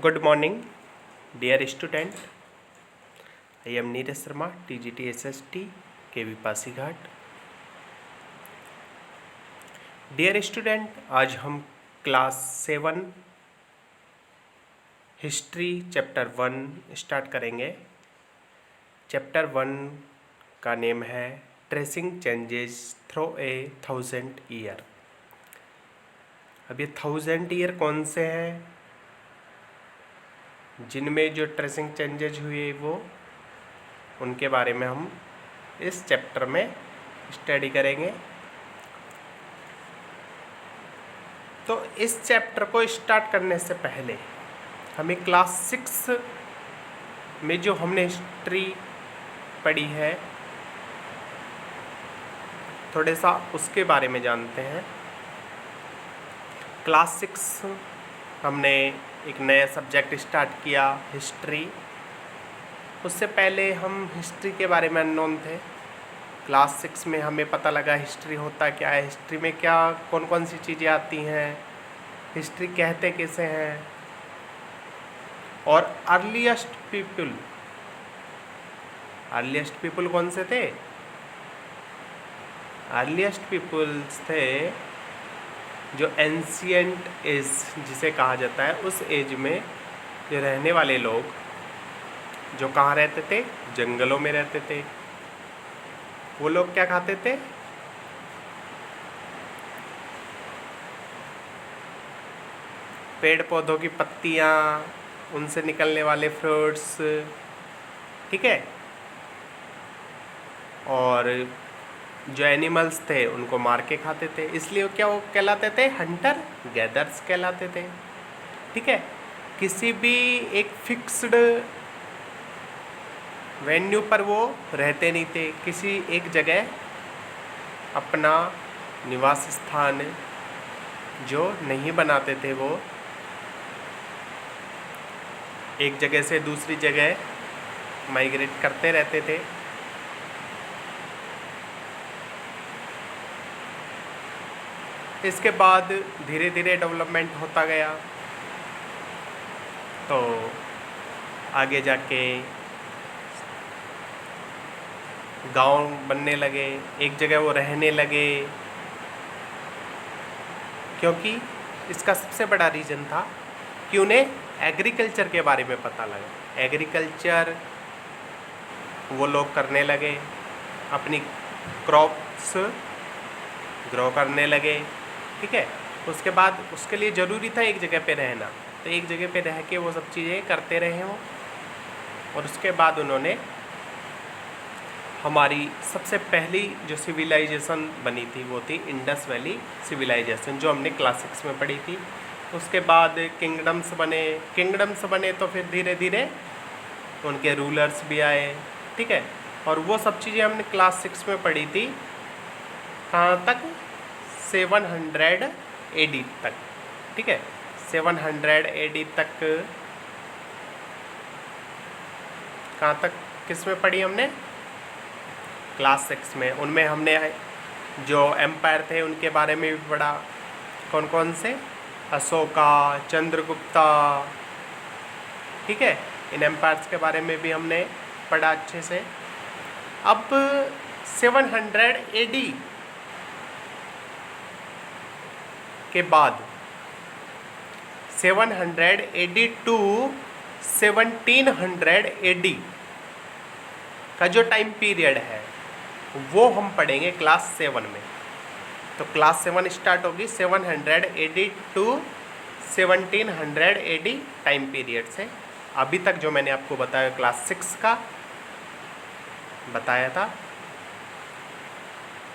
Good morning, dear student. I am Neeraj Sharma, TGT SST, KV Pasighat. Dear student, आज हम class 7 history chapter 1 start करेंगे. Chapter 1 का name है tracing changes through a 1000 year. अब ये 1000 year कौन से हैं जिनमें जो ट्रेसिंग चेंजेज हुए वो उनके बारे में हम इस चैप्टर में स्टडी करेंगे. तो इस चैप्टर को स्टार्ट करने से पहले हमें क्लास 6 में जो हमने हिस्ट्री पढ़ी है थोड़ा सा उसके बारे में जानते हैं. क्लास 6 हमने एक नया सब्जेक्ट स्टार्ट किया, हिस्ट्री. उससे पहले हम हिस्ट्री के बारे में अननोन थे. क्लास 6 में हमें पता लगा हिस्ट्री होता क्या है, हिस्ट्री में क्या कौन कौन सी चीज़ें आती हैं, हिस्ट्री कहते कैसे हैं, और अर्लीस्ट पीपल कौन से थे. अर्लीस्ट पीपल्स थे जो एंशियंट एज जिसे कहा जाता है, उस एज में जो रहने वाले लोग जो कहाँ रहते थे, जंगलों में रहते थे. वो लोग क्या खाते थे, पेड़ पौधों की पत्तियाँ, उनसे निकलने वाले फ्रूट्स, ठीक है. और जो एनिमल्स थे उनको मार के खाते थे, इसलिए क्या वो कहलाते थे, हंटर गैदर्स कहलाते थे. ठीक है. किसी भी एक फिक्स्ड वेन्यू पर वो रहते नहीं थे, किसी एक जगह अपना निवास स्थान जो नहीं बनाते थे, वो एक जगह से दूसरी जगह माइग्रेट करते रहते थे. इसके बाद धीरे धीरे डेवलपमेंट होता गया, तो आगे जाके गांव बनने लगे, एक जगह वो रहने लगे. क्योंकि इसका सबसे बड़ा रीज़न था कि उन्हें एग्रीकल्चर के बारे में पता लगा. एग्रीकल्चर वो लोग करने लगे, अपनी क्रॉप्स ग्रो करने लगे. ठीक है. उसके बाद उसके लिए ज़रूरी था एक जगह पे रहना, तो एक जगह पे रह के वो सब चीज़ें करते रहे हों. और उसके बाद उन्होंने हमारी सबसे पहली जो सिविलाइजेशन बनी थी वो थी इंडस वैली सिविलाइजेशन, जो हमने क्लास 6 में पढ़ी थी. उसके बाद किंगडम्स बने तो फिर धीरे धीरे उनके रूलर्स भी आए. ठीक है. और वो सब चीज़ें हमने क्लास 6 में पढ़ी थी. कहाँ तक, 700 AD तक. ठीक है. 700 AD तक कहाँ तक किस में पढ़ी हमने, क्लास 6 में. उनमें हमने जो एम्पायर थे उनके बारे में भी पढ़ा. कौन कौन से, अशोका, चंद्रगुप्ता. ठीक है. इन एम्पायर्स के बारे में भी हमने पढ़ा अच्छे से. अब 700 AD के बाद 700 AD टू 1700 AD का जो टाइम पीरियड है वो हम पढ़ेंगे क्लास 7 में. तो क्लास 7 स्टार्ट होगी 700 AD to 1700 AD time period से. अभी तक जो मैंने आपको बताया क्लास 6 का बताया था.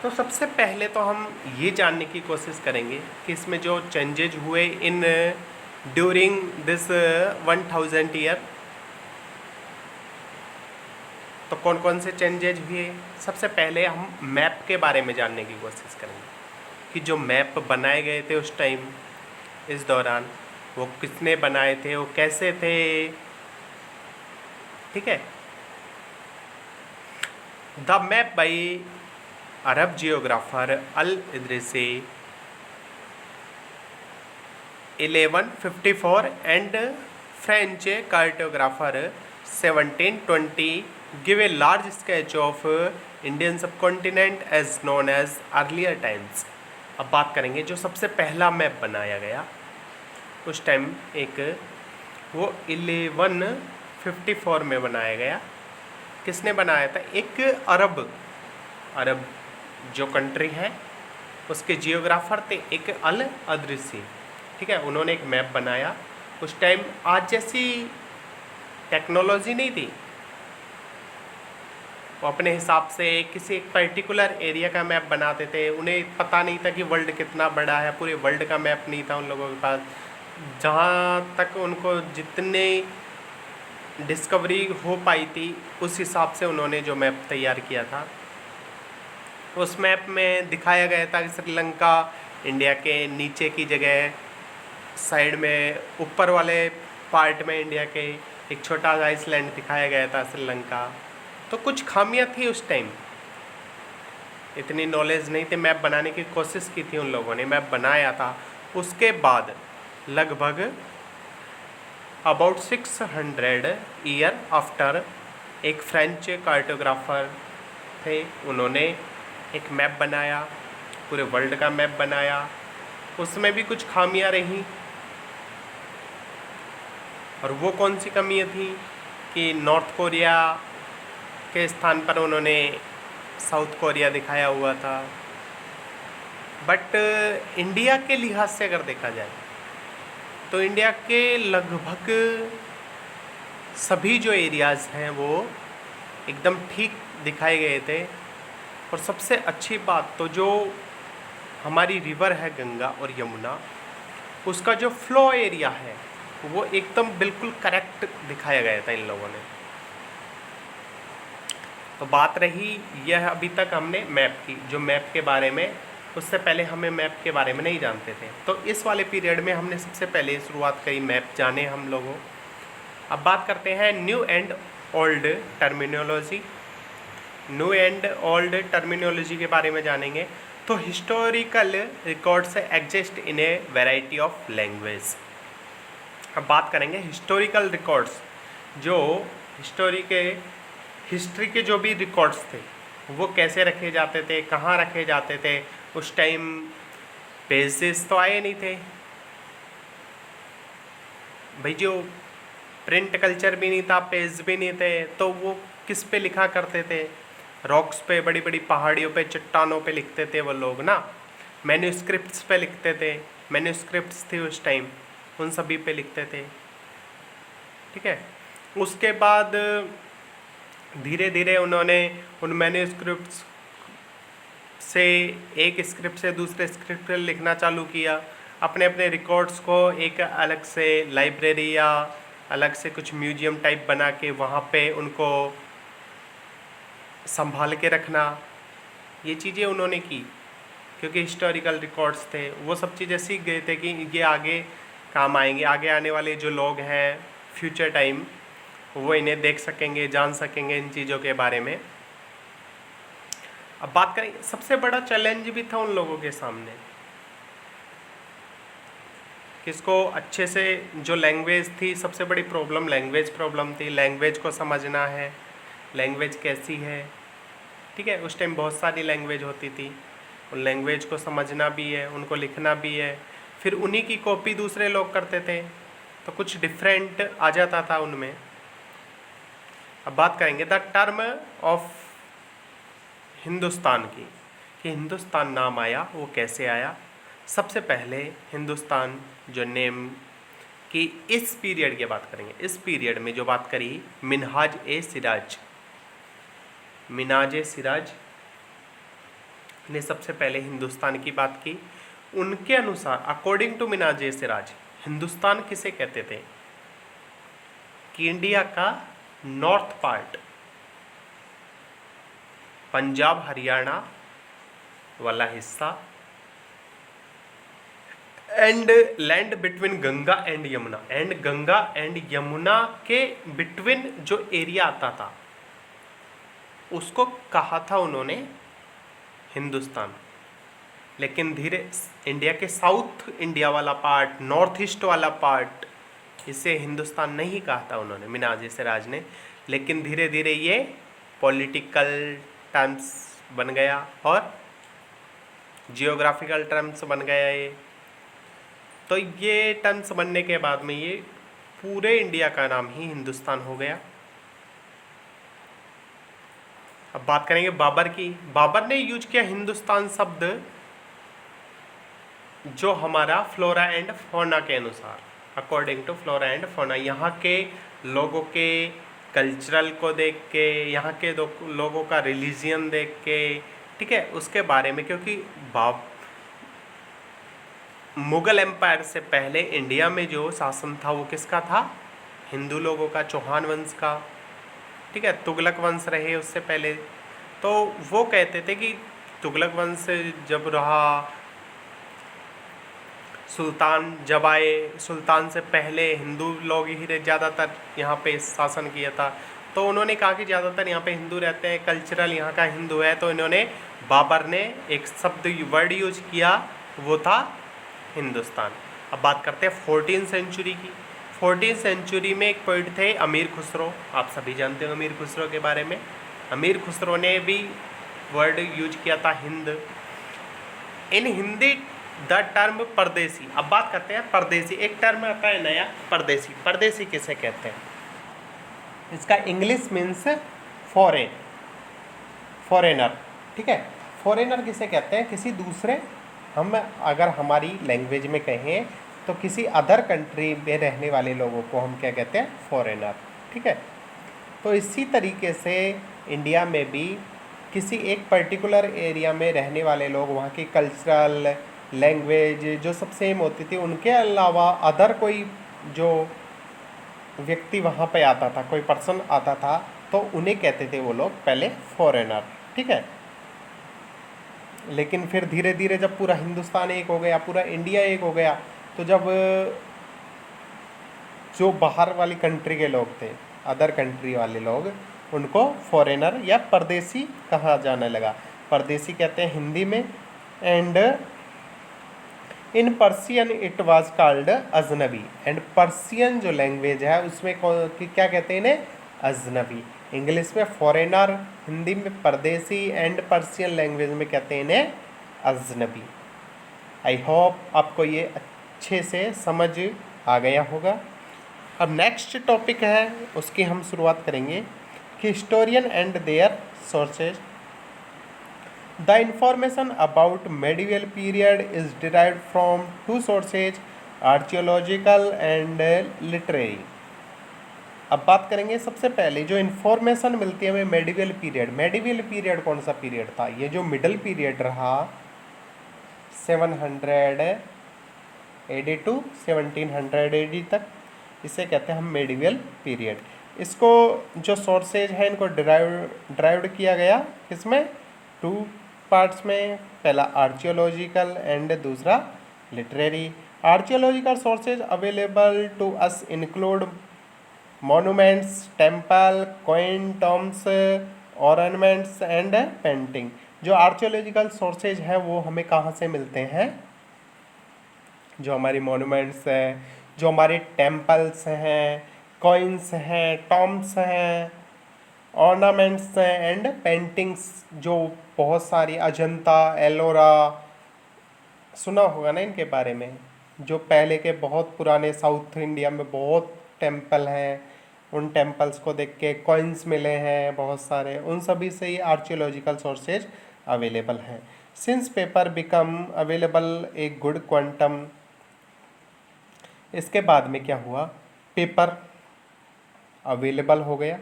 तो सबसे पहले तो हम ये जानने की कोशिश करेंगे कि इसमें जो चेंजेज हुए इन ड्यूरिंग दिस 1000 ईयर, तो कौन कौन से चेंजेज हुए. सबसे पहले हम मैप के बारे में जानने की कोशिश करेंगे कि जो मैप बनाए गए थे उस टाइम, इस दौरान, वो किसने बनाए थे, वो कैसे थे. ठीक है. The map by Arab geographer Al इदरिसी 1154 and French cartographer 1720 give a large sketch of Indian subcontinent as known as earlier times। अब बात करेंगे जो सबसे पहला मैप बनाया गया उस टाइम, एक वो 1154 में बनाया गया। किसने बनाया था? एक अरब जो कंट्री है उसके जियोग्राफर थे एक अल अदरसी, ठीक है। उन्होंने एक मैप बनाया। उस टाइम आज जैसी टेक्नोलॉजी नहीं थी, वो अपने हिसाब से किसी एक पर्टिकुलर एरिया का मैप बनाते थे। उन्हें पता नहीं था कि वर्ल्ड कितना बड़ा है, पूरे वर्ल्ड का मैप नहीं था उन लोगों के पास। जहाँ तक उनको जितने डिस्कवरी हो पाई थी उस हिसाब से उन्होंने जो मैप तैयार किया था, उस मैप में दिखाया गया था कि श्रीलंका इंडिया के नीचे की जगह साइड में, ऊपर वाले पार्ट में इंडिया के एक छोटा सा आइसलैंड दिखाया गया था श्रीलंका। तो कुछ खामियां थी उस टाइम, इतनी नॉलेज नहीं थी। मैप बनाने की कोशिश की थी उन लोगों ने, मैप बनाया था। उसके बाद लगभग अबाउट 600 ईयर आफ्टर एक फ्रेंच कार्टोग्राफर थे, उन्होंने एक मैप बनाया, पूरे वर्ल्ड का मैप बनाया। उसमें भी कुछ खामियां रहीं, और वो कौन सी कमियां थी कि नॉर्थ कोरिया के स्थान पर उन्होंने साउथ कोरिया दिखाया हुआ था। बट इंडिया के लिहाज से अगर देखा जाए तो इंडिया के लगभग सभी जो एरियाज़ हैं वो एकदम ठीक दिखाए गए थे। और सबसे अच्छी बात तो जो हमारी रिवर है गंगा और यमुना, उसका जो फ्लो एरिया है वो एकदम बिल्कुल करेक्ट दिखाया गया था इन लोगों ने। तो बात रही यह, अभी तक हमने मैप की, जो मैप के बारे में, उससे पहले हमें मैप के बारे में नहीं जानते थे। तो इस वाले पीरियड में हमने सबसे पहले शुरुआत करी मैप जाने हम लोगों। अब बात करते हैं new and old terminology. New and old terminology के बारे में जानेंगे। तो historical records exist in A variety of language. अब बात करेंगे हिस्टोरिकल रिकॉर्ड्स, जो हिस्ट्री के जो भी रिकॉर्ड्स थे वो कैसे रखे जाते थे, कहाँ रखे जाते थे। उस टाइम पेजेस तो आए नहीं थे भाई, जो प्रिंट कल्चर भी नहीं था, पेज भी नहीं थे, तो वो किस पे लिखा करते थे? रॉक्स पे, बड़ी बड़ी पहाड़ियों पे, चट्टानों पे लिखते थे वो लोग ना। मैन्यूस्क्रिप्ट्स पे लिखते थे, मैन्यूस्क्रिप्ट्स थी उस टाइम, उन सभी पे लिखते थे, ठीक है। उसके बाद धीरे धीरे उन्होंने उन मैन्यूस्क्रिप्ट्स से एक स्क्रिप्ट से दूसरे स्क्रिप्ट पर लिखना चालू किया। अपने अपने रिकॉर्ड्स को एक अलग से लाइब्रेरी या अलग से कुछ म्यूजियम टाइप बना के वहाँ पे उनको संभाल के रखना, ये चीज़ें उन्होंने की। क्योंकि हिस्टोरिकल रिकॉर्ड्स थे, वो सब चीज़ें सीख गए थे कि ये आगे काम आएंगे, आगे आने वाले जो लोग हैं फ्यूचर टाइम, वो इन्हें देख सकेंगे, जान सकेंगे इन चीज़ों के बारे में। अब बात करें, सबसे बड़ा चैलेंज भी था उन लोगों के सामने, किसको अच्छे से, जो लैंग्वेज थी, सबसे बड़ी प्रॉब्लम लैंग्वेज प्रॉब्लम थी। लैंग्वेज को समझना है, लैंग्वेज कैसी है, ठीक है। उस टाइम बहुत सारी लैंग्वेज होती थी, उन लैंग्वेज को समझना भी है, उनको लिखना भी है। फिर उन्हीं की कॉपी दूसरे लोग करते थे, तो कुछ डिफरेंट आ जाता था उनमें। अब बात करेंगे द टर्म ऑफ हिंदुस्तान की, कि हिंदुस्तान नाम आया वो कैसे आया। सबसे पहले हिंदुस्तान जो नेम की, इस पीरियड की बात करेंगे। इस पीरियड में जो बात करी मिनाज ए सिराज ने सबसे पहले हिंदुस्तान की बात की। उनके अनुसार, अकॉर्डिंग टू मिनाज ए सिराज, हिंदुस्तान किसे कहते थे? कि इंडिया का नॉर्थ पार्ट, पंजाब हरियाणा वाला हिस्सा, and land between Ganga and Yamuna, and Ganga and Yamuna के बिटवीन जो एरिया आता था उसको कहा था उन्होंने हिंदुस्तान। लेकिन धीरे इंडिया के साउथ इंडिया वाला पार्ट, नॉर्थ ईस्ट वाला पार्ट, इसे हिंदुस्तान नहीं कहा था उन्होंने, मिनाज सिराज ने, लेकिन धीरे धीरे ये पॉलिटिकल टर्म्स बन गया और जियोग्राफिकल टर्म्स बन गया ये। तो ये टर्म्स बनने के बाद में ये पूरे इंडिया का नाम ही हिंदुस्तान हो गया। अब बात करेंगे बाबर की। बाबर ने यूज किया हिंदुस्तान शब्द जो हमारा फ्लोरा एंड फौना के अनुसार, according to flora and fauna, यहाँ के लोगों के कल्चरल को देख के, यहाँ के लोगों का रिलीजियन देख के, ठीक है, उसके बारे में। क्योंकि मुगल एम्पायर से पहले इंडिया में जो शासन था वो किसका था? हिंदू लोगों का, चौहान वंश का, ठीक है, तुगलक वंश रहे उससे पहले। तो वो कहते थे कि तुगलक वंश जब रहा, सुल्तान जब आए, सुल्तान से पहले हिंदू लोग ही ज़्यादातर यहाँ पे शासन किया था। तो उन्होंने कहा कि ज़्यादातर यहाँ पे हिंदू रहते हैं, कल्चरल यहाँ का हिंदू है, तो इन्होंने, बाबर ने एक शब्द वर्ड यूज किया, वो था हिंदुस्तान। अब बात करते हैं 14वीं सेंचुरी की। 14वीं सेंचुरी में एक पोइट थे अमीर खुसरो, आप सभी जानते हो अमीर खुसरो के बारे में। अमीर खुसरो ने भी वर्ड यूज किया था हिंद। इन हिंदी द टर्म परदेसी। अब बात करते हैं परदेसी, एक टर्म आता है नया, परदेसी। परदेसी किसे कहते हैं? इसका इंग्लिश मीन्स फॉरेन, फॉरेनर, ठीक है। फॉरेनर किसे कहते हैं? किसी दूसरे, हम अगर हमारी लैंग्वेज में कहें तो किसी अदर कंट्री में रहने वाले लोगों को हम क्या कहते हैं? फॉरेनर, ठीक है। तो इसी तरीके से इंडिया में भी किसी एक पर्टिकुलर एरिया में रहने वाले लोग, वहाँ की कल्चरल लैंग्वेज जो सब सेम होती थी, उनके अलावा अदर कोई जो व्यक्ति वहाँ पे आता था, कोई पर्सन आता था, तो उन्हें कहते थे वो लोग पहले फॉरेनर, ठीक है। लेकिन फिर धीरे धीरे जब पूरा हिंदुस्तान एक हो गया, पूरा इंडिया एक हो गया, तो जब जो बाहर वाली कंट्री के लोग थे, अदर कंट्री वाले लोग, उनको फॉरेनर या परदेसी कहा जाने लगा। परदेसी कहते हैं हिंदी में। And in Persian it was called अजनबी। एंड पर्सियन जो लैंग्वेज है उसमें क्या कहते हैं इन्हें? अजनबी। इंग्लिश में फॉरेनर, हिंदी में परदेसी, एंड पर्सियन लैंग्वेज में कहते हैं इन्हें अजनबी। आई होप आपको ये अच्छे से समझ आ गया होगा। अब नेक्स्ट टॉपिक है, उसकी हम शुरुआत करेंगे कि historian and their sources. The information about medieval period is derived from two sources, archaeological and literary. अब बात करेंगे सबसे पहले जो इन्फॉर्मेशन मिलती है हमें मेडिवल पीरियड। मेडिवल पीरियड कौन सा पीरियड था? ये जो मिडल पीरियड रहा 700 AD टू 1700 AD तक, इसे कहते हैं हम मेडिवल पीरियड। इसको जो सोर्सेज है इनको ड्राइव्ड किया गया किसमें? टू पार्ट्स में, पहला आर्कियोलॉजिकल एंड दूसरा literary. Archaeological sources available to us include monuments, temple, coin, tombs, ornaments and painting. जो आर्कियोलॉजिकल सोर्सेज हैं वो हमें कहाँ से मिलते हैं? जो हमारी मॉन्यूमेंट्स हैं, जो हमारे टेम्पल्स हैं, कॉइन्स हैं, टॉम्स हैं, ऑर्नामेंट्स हैं एंड पेंटिंग्स, जो बहुत सारी अजंता, एलोरा, सुना होगा ना इनके बारे में। जो पहले के बहुत पुराने साउथ इंडिया में बहुत टेम्पल हैं, उन टेम्पल्स को देख के कॉइन्स मिले हैं बहुत सारे, उन सभी से ये आर्कियोलॉजिकल सोर्सेज अवेलेबल हैं। Since paper become available a good quantum. इसके बाद में क्या हुआ? पेपर अवेलेबल हो गया,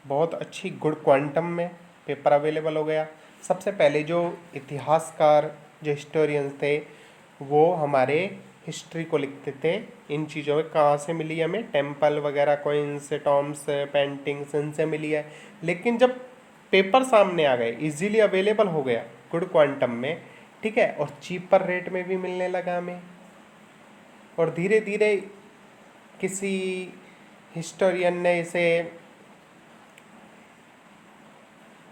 बहुत अच्छी गुड क्वांटम में पेपर अवेलेबल हो गया। सबसे पहले जो इतिहासकार, जो हिस्टोरियंस थे, वो हमारे हिस्ट्री को लिखते थे। इन चीज़ों में कहाँ से मिली हमें? टेम्पल वगैरह, कॉइन्स, टॉम्स, पेंटिंग्स, इनसे मिली है। लेकिन जब पेपर सामने आ गए, इजीली अवेलेबल हो गया गुड क्वांटम में, ठीक है, और चीपर रेट में भी मिलने लगा हमें, और धीरे धीरे किसी हिस्टोरियन ने इसे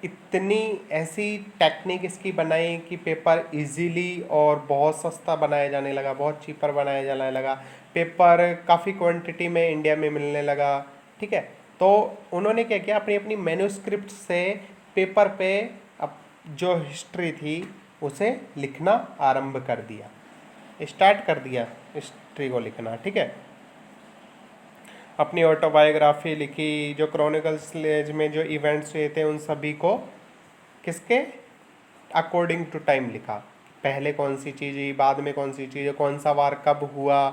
इतनी ऐसी टेक्निक इसकी बनाई कि पेपर इजीली और बहुत सस्ता बनाया जाने लगा, बहुत चीपर बनाया जाने लगा। पेपर काफ़ी क्वांटिटी में इंडिया में मिलने लगा, ठीक है। तो उन्होंने क्या किया, अपनी अपनी मैन्युस्क्रिप्ट से पेपर पे अब जो हिस्ट्री थी उसे लिखना आरंभ कर दिया, स्टार्ट कर दिया हिस्ट्री को लिखना, ठीक है। अपनी ऑटोबायोग्राफी लिखी, जो क्रॉनिकल्स में जो इवेंट्स हुए थे उन सभी को किसके अकॉर्डिंग टू टाइम लिखा, पहले कौन सी चीज़ हुई, बाद में कौन सी चीज़, कौन सा वार कब हुआ,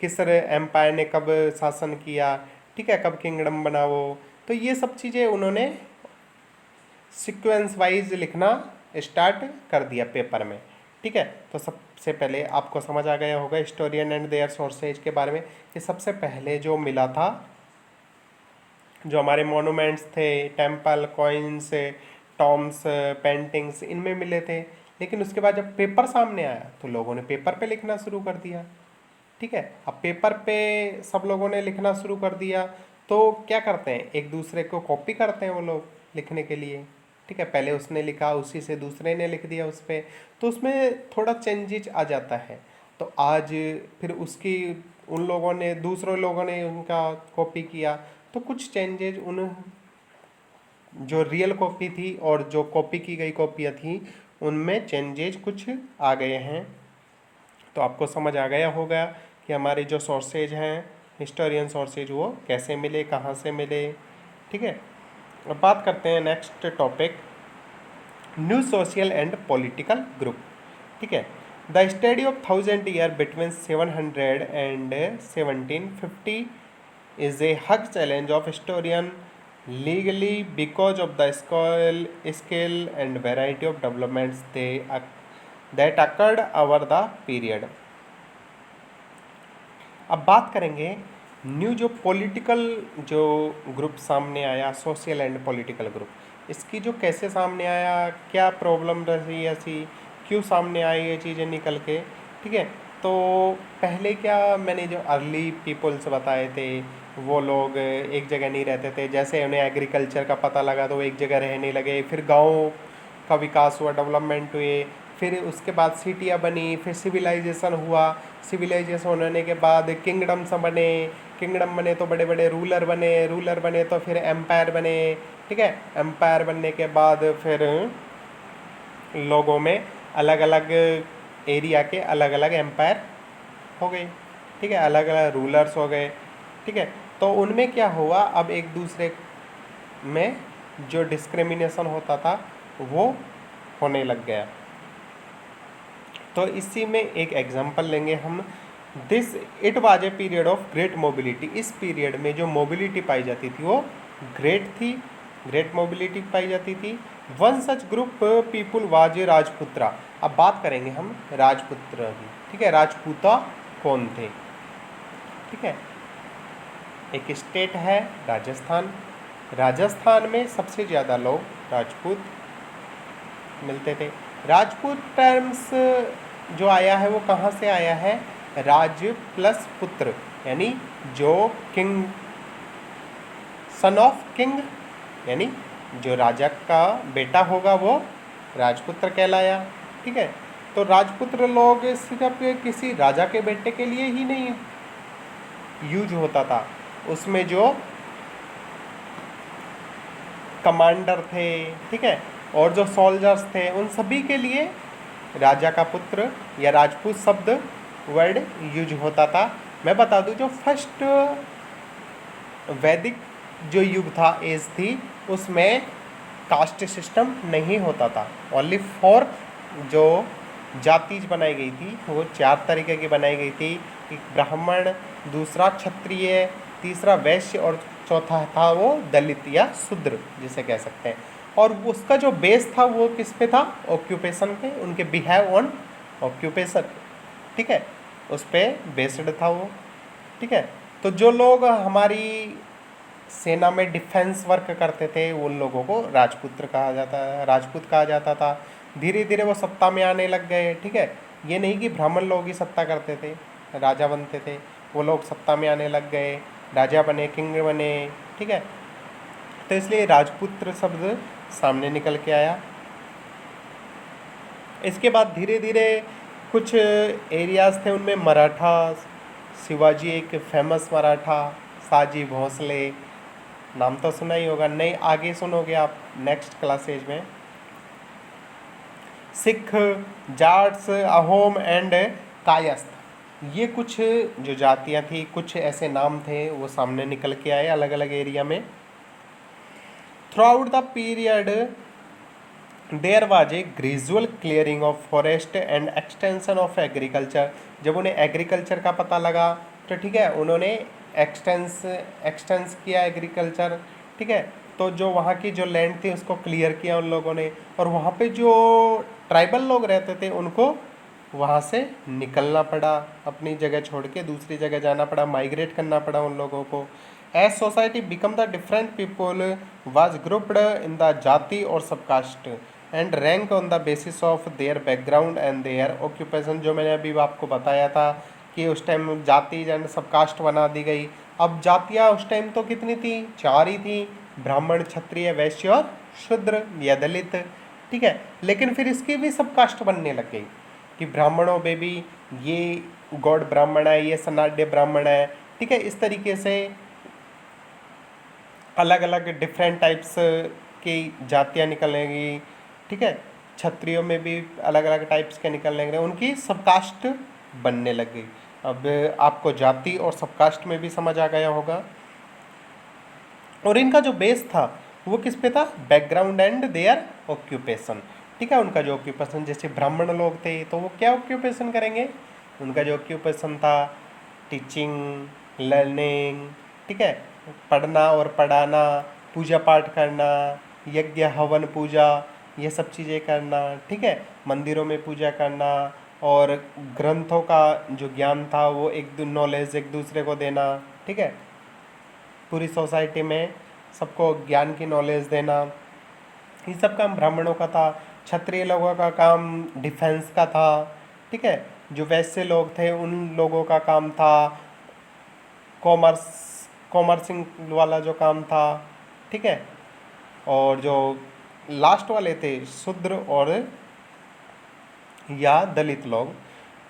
किस एम्पायर ने कब शासन किया, ठीक है, कब किंगडम बना वो। तो ये सब चीज़ें उन्होंने सीक्वेंस वाइज लिखना स्टार्ट कर दिया पेपर में, ठीक है। तो सबसे पहले आपको समझ आ गया होगा हिस्टोरियन एंड देयर सोर्सेज के बारे में कि सबसे पहले जो मिला था, जो हमारे मोनूमेंट्स थे, टेम्पल, कॉइन्स, टॉम्स, पेंटिंग्स, इनमें मिले थे। लेकिन उसके बाद जब पेपर सामने आया तो लोगों ने पेपर पे लिखना शुरू कर दिया, ठीक है। अब पेपर पे सब लोगों ने लिखना शुरू कर दिया तो क्या करते हैं, एक दूसरे को कॉपी करते हैं वो लोग लिखने के लिए, ठीक है। पहले उसने लिखा, उसी से दूसरे ने लिख दिया उस पर, तो उसमें थोड़ा चेंजेज आ जाता है। तो आज फिर उसकी उन लोगों ने, दूसरे लोगों ने उनका कॉपी किया, तो कुछ चेंजेज उन जो रियल कॉपी थी और जो कॉपी की गई कॉपियाँ थी उनमें चेंजेज कुछ आ गए हैं। तो आपको समझ आ गया होगा कि हमारे जो सोर्सेज हैं हिस्टोरियन सोर्सेज वो कैसे मिले, कहाँ से मिले, ठीक है। अब बात करते हैं next topic, new social and political group, ठीक है। The study of 1000 year between 700 and 1750 is a hug challenge of historian legally because of the scale and variety of developments that occurred over the period. अब बात करेंगे new जो political जो group सामने आया, social and political group, इसकी जो कैसे सामने आया, क्या प्रॉब्लम रही ऐसी, क्यों सामने आई ये चीज़ें निकल के, ठीक है। तो पहले क्या मैंने जो अर्ली पीपल्स बताए थे वो लोग एक जगह नहीं रहते थे, जैसे उन्हें एग्रीकल्चर का पता लगा तो वो एक जगह रहने लगे, फिर गाँव का विकास हुआ, डेवलपमेंट हुए, फिर उसके बाद सिटियाँ बनी, फिर सिविलाइजेशन हुआ, सिविलाइजेशन होने के बाद किंगडम्स बने, किंगडम बने तो बड़े बड़े रूलर बने, रूलर बने तो फिर एम्पायर बने, ठीक है। एम्पायर बनने के बाद फिर लोगों में अलग अलग एरिया के अलग अलग एम्पायर हो गए, ठीक है, अलग अलग रूलर्स हो गए, ठीक है। तो उनमें क्या हुआ, अब एक दूसरे में जो डिस्क्रिमिनेशन होता था वो होने लग गया। तो इसी में एक एग्जांपल लेंगे हम, this it was a period of great mobility, इस पीरियड में जो मोबिलिटी पाई जाती थी वो ग्रेट थी, ग्रेट मोबिलिटी पाई जाती थी। One such group people was राजपुत्रा। अब बात करेंगे हम राजपुत्र की, ठीक है, राजपूता कौन थे, ठीक है। एक स्टेट है राजस्थान, राजस्थान में सबसे ज़्यादा लोग राजपूत मिलते थे। राजपूत टर्म्स जो आया है वो कहाँ से आया है, राज प्लस पुत्र, यानी जो किंग, सन ऑफ किंग, यानी जो राजा का बेटा होगा वो राजपुत्र कहलाया, ठीक है। तो राजपुत्र लोग सिर्फ किसी राजा के बेटे के लिए ही नहीं यूज होता था, उसमें जो कमांडर थे, ठीक है, और जो सोल्जर्स थे उन सभी के लिए राजा का पुत्र या राजपूत शब्द वर्ड यूज होता था। मैं बता दूं जो फर्स्ट वैदिक जो युग था, एज थी, उसमें कास्ट सिस्टम नहीं होता था, ओनली फॉर जो जाति बनाई गई थी वो 4 तरीके की बनाई गई थी, एक ब्राह्मण, दूसरा क्षत्रिय, तीसरा वैश्य और चौथा था वो दलित या शूद्र जिसे कह सकते हैं। और उसका जो बेस था वो किस पे था, ऑक्यूपेशन पे, उनके बिहेव ऑन ऑक्यूपेशन, ठीक है, उस पर बेस्ड था वो, ठीक है। तो जो लोग हमारी सेना में डिफेंस वर्क करते थे उन लोगों को राजपुत्र कहा जाता, राजपूत कहा जाता था। धीरे धीरे वो सत्ता में आने लग गए, ठीक है, ये नहीं कि ब्राह्मण लोग ही सत्ता करते थे, राजा बनते थे, वो लोग सत्ता में आने लग गए, राजा बने, किंग बने, ठीक है। तो इसलिए राजपुत्र शब्द सामने निकल के आया। इसके बाद धीरे धीरे कुछ एरियाज़ थे उनमें मराठा शिवाजी एक फेमस मराठा, साजी भोसले, नाम तो सुना ही होगा, नहीं आगे सुनोगे आप नेक्स्ट क्लासेज में। सिख, जाट्स, अहोम एंड कायस्थ, ये कुछ जो जातियां थी, कुछ ऐसे नाम थे वो सामने निकल के आए अलग अलग एरिया में। Throughout the period there was a gradual clearing of forest and extension of agriculture. जब उन्हें एग्रीकल्चर का पता लगा तो ठीक है, उन्होंने एक्सटेंस किया एग्रीकल्चर, ठीक है। तो जो वहाँ की जो लैंड थी उसको क्लियर किया उन लोगों ने, और वहाँ पे जो ट्राइबल लोग रहते थे उनको वहाँ से निकलना पड़ा, अपनी जगह छोड़ के दूसरी जगह जाना पड़ा, माइग्रेट करना पड़ा उन लोगों को। As society become the different people was grouped in the jati और subcaste and rank on the basis of their background and their occupation. जो मैंने अभी आपको बताया था कि उस टाइम जाति एंड सबकास्ट बना दी गई। अब जातियाँ उस टाइम तो कितनी थी, 4 ही थी, ब्राह्मण, क्षत्रिय, वैश्य और शूद्र या दलित, ठीक है। लेकिन फिर इसकी भी सबकास्ट बनने लग गई कि ब्राह्मणों में भी ये गौड़ ब्राह्मण है, ये सनाड्य ब्राह्मण है, ठीक है। इस तरीके से अलग अलग डिफरेंट टाइप्स की जातियाँ निकलेंगी, ठीक है। क्षत्रियों में भी अलग अलग टाइप्स के निकलने लगे, उनकी सबकास्ट बनने लग गई। अब आपको जाति और सबकास्ट में भी समझ आ गया होगा। और इनका जो बेस था वो किस पे था, बैकग्राउंड एंड देयर ऑक्यूपेशन, ठीक है। उनका जो ऑक्यूपेशन, जैसे ब्राह्मण लोग थे तो वो क्या ऑक्यूपेशन करेंगे, उनका जो ऑक्यूपेशन था टीचिंग, लर्निंग, ठीक है, पढ़ना और पढ़ाना, पूजा पाठ करना, यज्ञ हवन पूजा, ये सब चीज़ें करना, ठीक है, मंदिरों में पूजा करना, और ग्रंथों का जो ज्ञान था वो नॉलेज एक दूसरे को देना, ठीक है। पूरी सोसाइटी में सबको ज्ञान की नॉलेज देना, ये सब काम ब्राह्मणों का था। क्षत्रिय लोगों का काम डिफेंस का था, ठीक है। जो वैश्य लोग थे उन लोगों का काम था कॉमर्सिंग वाला जो काम था, ठीक है। और जो लास्ट वाले थे शूद्र और या दलित लोग,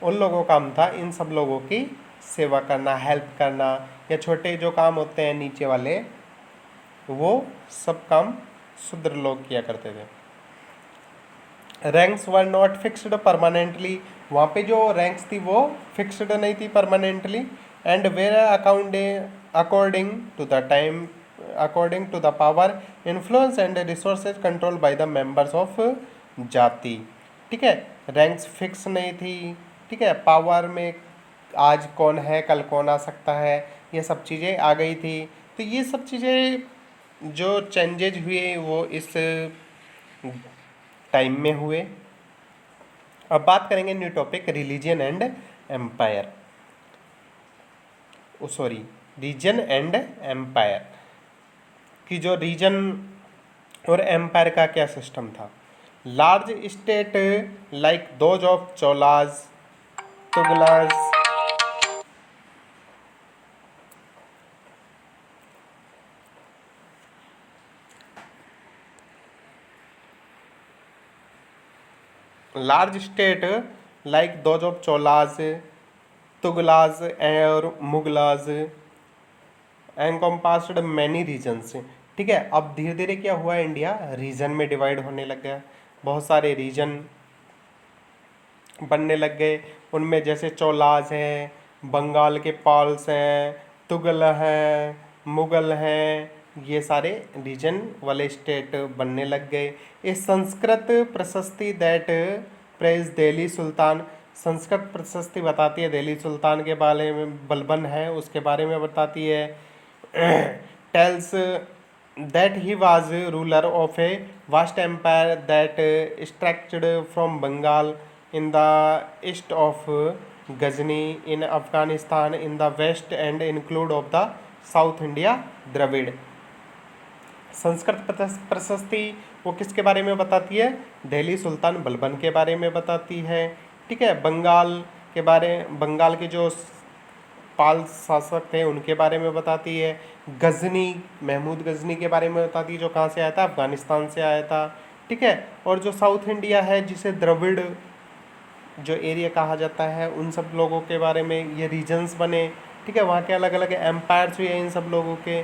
उन लोगों का काम था इन सब लोगों की सेवा करना, हेल्प करना, या छोटे जो काम होते हैं नीचे वाले वो सब काम शूद्र लोग किया करते थे। Ranks were not fixed permanently, वहाँ पे जो रैंक्स थी वो फिक्स्ड नहीं थी permanently, and were according to the time, according to the power, influence and resources control by the members of jati, ठीक है। रैंक्स फिक्स नहीं थी, ठीक है। पावर में आज कौन है कल कौन आ सकता है, ये सब चीज़ें आ गई थी। तो ये सब चीज़ें जो चेंजेज हुए वो इस टाइम में हुए। अब बात करेंगे new topic religion and empire, sorry reason and empire, कि जो रीजन और एम्पायर का क्या सिस्टम था। Large state like those of Cholas, Tughlaq, large state like those of Cholas, तुगलाज और मुगलाज एनकम्पास्ड मैनी रीजन्स, ठीक है। अब धीरे धीरे क्या हुआ, इंडिया रीजन में डिवाइड होने लग गया, बहुत सारे रीजन बनने लग गए। उनमें जैसे चोलाज हैं, बंगाल के पाल्स हैं, तुगल हैं, मुगल हैं, ये सारे रीजन वाले स्टेट बनने लग गए। ए संस्कृत प्रशस्ति दैट प्रेज दिल्ली सुल्तान, संस्कृत प्रशस्ति बताती है दिल्ली सुल्तान के बारे में, बलबन है उसके बारे में बताती है। Tells that he was ruler of a vast empire that structured from Bengal in the east of Ghazni in Afghanistan in the west and include of the South India Dravid. Sanskrit prashasti वो किसके बारे में बताती है, दिल्ली सुल्तान बलबन के बारे में बताती है, ठीक है। बंगाल के जो पाल शासक थे उनके बारे में बताती है। गजनी, महमूद गजनी के बारे में बताती है जो कहाँ से आया था, अफगानिस्तान से आया था, ठीक है। और जो साउथ इंडिया है जिसे द्रविड़ जो एरिया कहा जाता है, उन सब लोगों के बारे में ये रीजन्स बने, ठीक है, वहाँ के अलग अलग एम्पायर्स हुए इन सब लोगों के।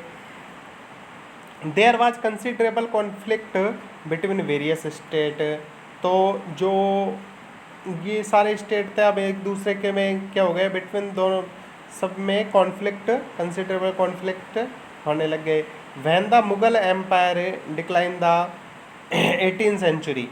There was considerable conflict between various state, तो जो ये सारे स्टेट थे अब एक दूसरे के में क्या हो गया, बिटवीन दोनों सब में कॉन्फ्लिक्ट, कंसिडरेबल कॉन्फ्लिक्ट होने लग गए। When the Mughal empire decline the 18th century,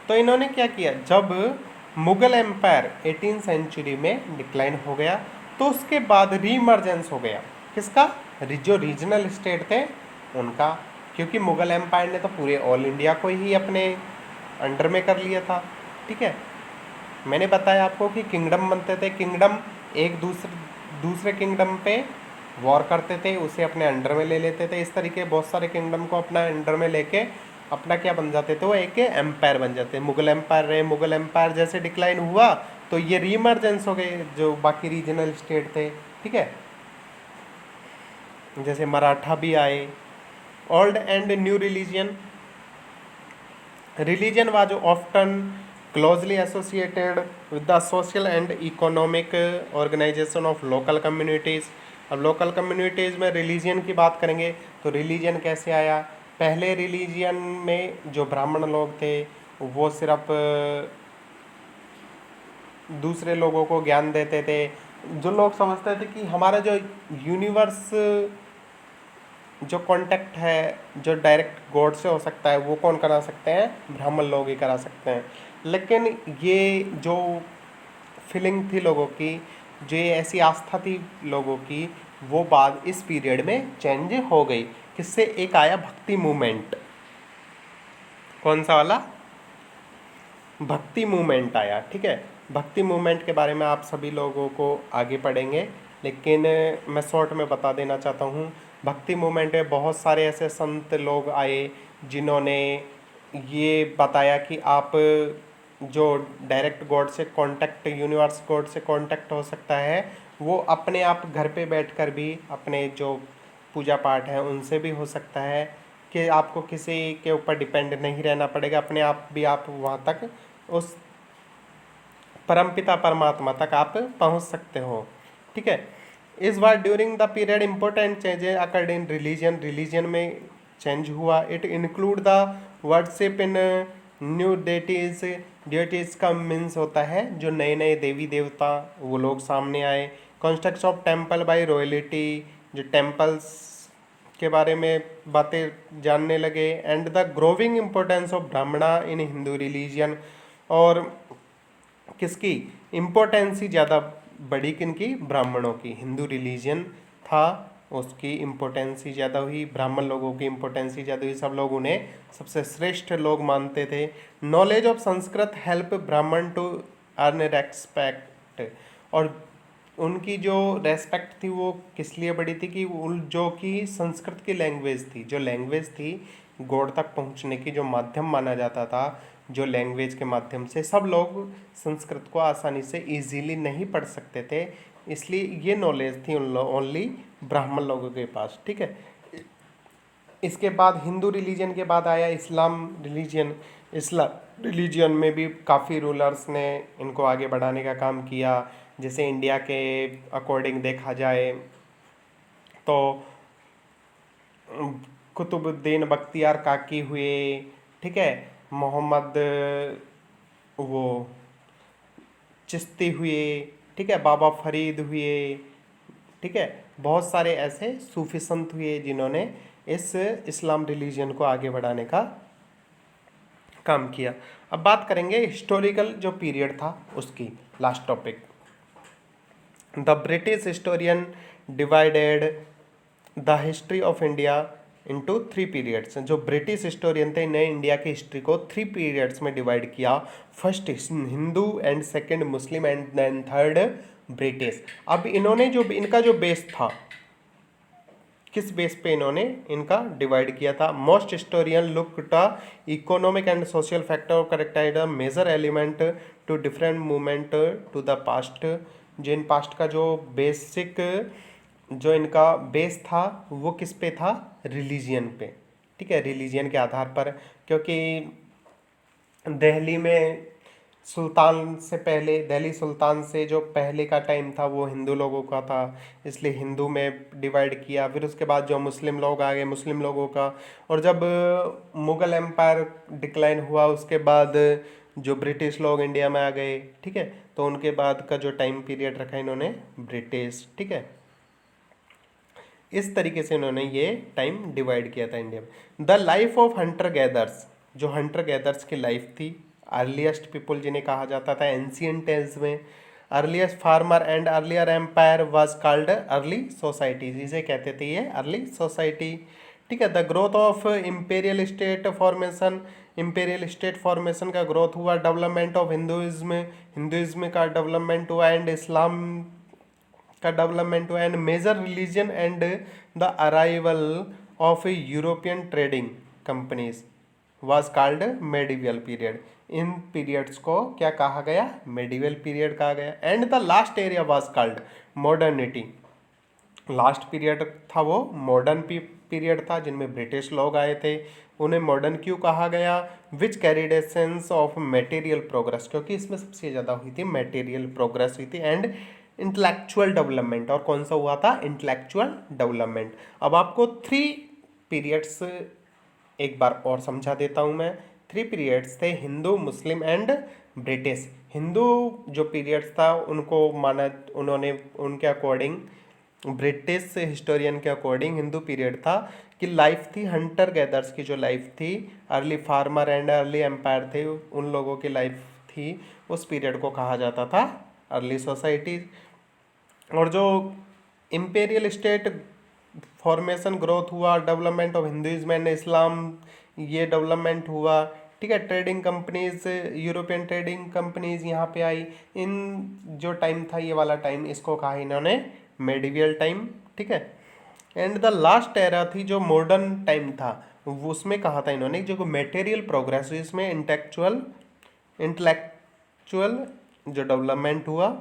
तो इन्होंने क्या किया, जब मुगल एम्पायर 18th सेंचुरी में डिक्लाइन हो गया तो उसके बाद रीमर्जेंस हो गया किसका, जो रीजनल स्टेट थे उनका, क्योंकि मुगल एम्पायर ने तो पूरे ऑल इंडिया को ही अपने अंडर में कर लिया था, ठीक है। मैंने बताया आपको कि किंगडम बनते थे, किंगडम एक दूसरे किंगडम पे वॉर करते थे, उसे अपने अंडर में ले लेते थे, इस तरीके बहुत सारे किंगडम को अपना अंडर में लेके अपना क्या बन जाते थे, वो एक एम्पायर बन जाते। मुगल एम्पायर रहे, मुगल एम्पायर जैसे डिक्लाइन हुआ तो ये रीमर्जेंस हो गए जो बाकी रीजनल स्टेट थे, ठीक है, जैसे मराठा भी आए। Old and new religion was often closely associated with the social and economic organization of local communities। अब लोकल कम्युनिटीज़ में रिलीजन की बात करेंगे तो रिलीजन कैसे आया, पहले रिलीजन में जो ब्राह्मण लोग थे वो सिर्फ दूसरे लोगों को ज्ञान देते थे। जो लोग समझते थे कि हमारा जो यूनिवर्स जो कांटेक्ट है जो डायरेक्ट गॉड से हो सकता है वो कौन करा सकते हैं, ब्राह्मण लोग ही करा सकते हैं। लेकिन ये जो फीलिंग थी लोगों की, जो ये ऐसी आस्था थी लोगों की, वो बाद इस पीरियड में चेंज हो गई। किससे, एक आया भक्ति मूवमेंट। कौन सा वाला, भक्ति मूवमेंट आया, ठीक है। भक्ति मूवमेंट के बारे में आप सभी लोगों को आगे पढ़ेंगे, लेकिन मैं शॉर्ट में बता देना चाहता हूँ। भक्ति मूवमेंट में बहुत सारे ऐसे संत लोग आए जिन्होंने ये बताया कि आप जो डायरेक्ट गॉड से कांटेक्ट, यूनिवर्स गॉड से कांटेक्ट हो सकता है, वो अपने आप घर पे बैठकर भी अपने जो पूजा पाठ है उनसे भी हो सकता है, कि आपको किसी के ऊपर डिपेंड नहीं रहना पड़ेगा, अपने आप भी आप वहाँ तक उस परमपिता परमात्मा तक आप पहुँच सकते हो, ठीक है। इस बार during the period important changes occurred in religion में चेंज हुआ। It include the worship in new deities का मीन्स होता है जो नए नए देवी देवता वो लोग सामने आए। Construction of temple by royalty, जो टेम्पल्स के बारे में बातें जानने लगे। And the growing importance of Brahmana in Hindu religion, और किसकी इम्पोर्टेंस ही ज़्यादा बड़ी, किनकी, ब्राह्मणों की। हिंदू रिलीजन था उसकी इम्पोर्टेंस ही ज़्यादा हुई, ब्राह्मण लोगों की इम्पोर्टेंस ही ज़्यादा हुई, सब लोग उन्हें सबसे श्रेष्ठ लोग मानते थे। नॉलेज ऑफ संस्कृत हेल्प ब्राह्मण टू अर्न रेस्पेक्ट, और उनकी जो रेस्पेक्ट थी वो किस लिए बड़ी थी कि जो कि संस्कृत की लैंग्वेज थी, जो लैंग्वेज थी गॉड तक पहुंचने की, जो माध्यम माना जाता था, जो लैंग्वेज के माध्यम से सब लोग संस्कृत को आसानी से इजीली नहीं पढ़ सकते थे, इसलिए ये नॉलेज थी उन ओनली ब्राह्मण लोगों के पास, ठीक है। इसके बाद हिंदू रिलीजन के बाद आया इस्लाम रिलीजन। इस्लाम रिलीजन में भी काफ़ी रूलर्स ने इनको आगे बढ़ाने का काम किया। जैसे इंडिया के अकॉर्डिंग देखा जाए तो कुतुबुद्दीन बख्तियार काकी हुए, ठीक है, मोहम्मद वो चिश्ती हुए, ठीक है, बाबा फरीद हुए, ठीक है, बहुत सारे ऐसे सूफी संत हुए जिन्होंने इस इस्लाम रिलीजन को आगे बढ़ाने का काम किया। अब बात करेंगे हिस्टोरिकल जो पीरियड था उसकी, last topic. The British historian divided the history of India into 3 periods. जो ब्रिटिश हिस्टोरियन थे इन्हें इंडिया की हिस्ट्री को 3 पीरियड्स में डिवाइड किया। First Hindu, and second Muslim, and then third British. अब इन्होंने जो इनका जो बेस था, किस बेस पे इन्होंने इनका डिवाइड किया था। Most historian look the economic and social factor करेक्टाइड the major element to different movement to the past. जो इन पास्ट का जो बेसिक जो इनका बेस था वो किस पे था, रिलीजियन पे, ठीक है, रिलीजियन के आधार पर। क्योंकि दिल्ली में सुल्तान से पहले, दिल्ली सुल्तान से जो पहले का टाइम था वो हिंदू लोगों का था, इसलिए हिंदू में डिवाइड किया। फिर उसके बाद जो मुस्लिम लोग आ गए, मुस्लिम लोगों का। और जब मुग़ल एम्पायर डिक्लाइन हुआ उसके बाद जो ब्रिटिश लोग इंडिया में आ गए, ठीक है, तो उनके बाद का जो टाइम पीरियड रखा इन्होंने ब्रिटिश, ठीक है। इस तरीके से इन्होंने ये टाइम डिवाइड किया था इंडिया में। The life of hunter gatherers, जो हंटर गैदर्स की लाइफ थी, अर्लीस्ट पीपल जिन्हें कहा जाता था एंशियंट एज में, earliest farmer and earlier empire was called early societies, इसे कहते थे ये अर्ली सोसाइटी, ठीक है। The growth of imperial state formation, imperial state formation का ग्रोथ हुआ। डेवलपमेंट ऑफ हिंदुइज्म, हिंदुइज्म का डेवलपमेंट हुआ एंड इस्लाम का डेवलपमेंट हुआ and major religion and the arrival of European trading companies was called medieval period. In periods को क्या कहा गया? मेडिवल पीरियड कहा गया। And the last area was called modernity, last period था वो मॉडर्न पीरियड था, जिनमें ब्रिटिश लोग आए थे। उन्हें मॉडर्न क्यों कहा गया? विच carried a sense of material progress, क्योंकि इसमें सबसे ज़्यादा हुई थी मटेरियल प्रोग्रेस हुई थी, एंड इंटेलेक्चुअल डेवलपमेंट। और कौन सा हुआ था? Intellectual development. अब आपको 3 पीरियड्स एक बार और समझा देता हूँ मैं। 3 पीरियड्स थे, Hindu, Muslim and British. Hindu जो पीरियड्स था उनको माना, उन्होंने उनके अकॉर्डिंग, ब्रिटिश हिस्टोरियन के अकॉर्डिंग हिंदू पीरियड था कि लाइफ थी हंटर गैदर्स की, जो लाइफ थी, early farmer and early empire थे, उन लोगों की लाइफ थी, उस पीरियड को कहा जाता था अर्ली सोसाइटी। और जो इम्पेरियल स्टेट फॉर्मेशन ग्रोथ हुआ, development of Hinduism and Islam, ये डेवलपमेंट हुआ, ठीक है। Trading companies, European trading companies यहाँ पे आई। इन जो टाइम था, ये वाला टाइम, इसको कहा इन्होंने मेडिवियल टाइम, ठीक है। एंड द लास्ट एरा थी जो मॉडर्न टाइम था, उसमें कहा था इन्होंने जो मेटेरियल प्रोग्रेस हुई, इसमें इंटेलेक्चुअल जो डेवलपमेंट हुआ,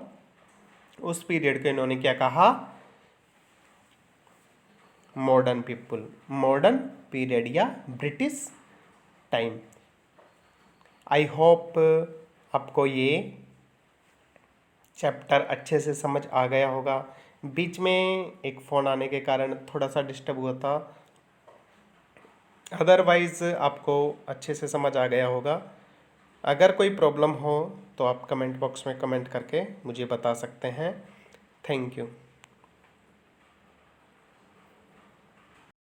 उस पीरियड को इन्होंने क्या कहा? मॉडर्न पीपल, मॉडर्न पीरियड या ब्रिटिश टाइम। आई होप आपको ये चैप्टर अच्छे से समझ आ गया होगा। बीच में एक फ़ोन आने के कारण थोड़ा सा डिस्टर्ब हुआ था, अदरवाइज़ आपको अच्छे से समझ आ गया होगा। अगर कोई प्रॉब्लम हो तो आप कमेंट बॉक्स में कमेंट करके मुझे बता सकते हैं। Thank you.